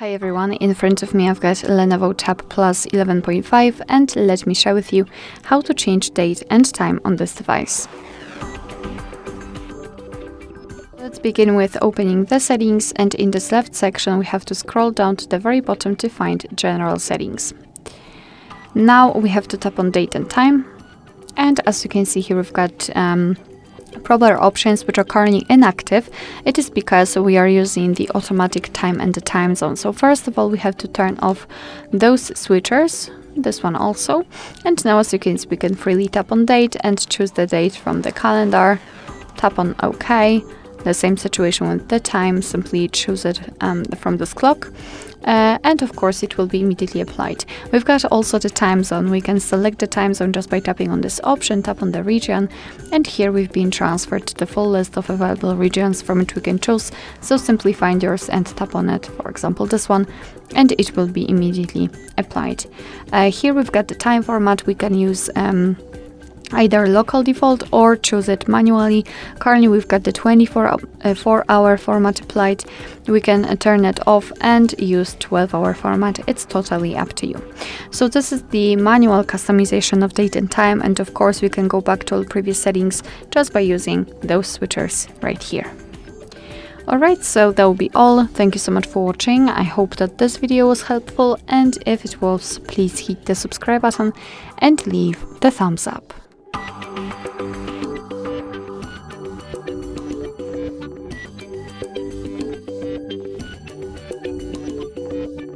Hi everyone, in front of me I've got Lenovo Tab Plus 11.5 and let me share with you how to change date and time on this device. Let's begin with opening the settings, and in this left section we have to scroll down to the very bottom to find General Settings. Now we have to tap on date and time, and as you can see here we've got proper options which are currently inactive. It is because we are using the automatic time and the time zone. So first of all we have to turn off those switchers, this one also, and now as you can see we can freely tap on date and choose the date from the calendar, tap on OK. The same situation with the time, simply choose it from this clock, and of course it will be immediately applied. We've got also the time zone. We can select the time zone just by tapping on this option, tap on the region, and here we've been transferred to the full list of available regions from which we can choose. So simply find yours and tap on it, for example this one, and it will be immediately applied. Here we've got the time format. We can use either local default or choose it manually. Currently we've got the 24-hour format applied. We can turn it off and use 12-hour format. It's totally up to you. So this is the manual customization of date and time, and of course we can go back to all previous settings just by using those switchers right here. Alright, so that will be all. Thank you so much for watching. I hope that this video was helpful, and if it was, please hit the subscribe button and leave the thumbs up.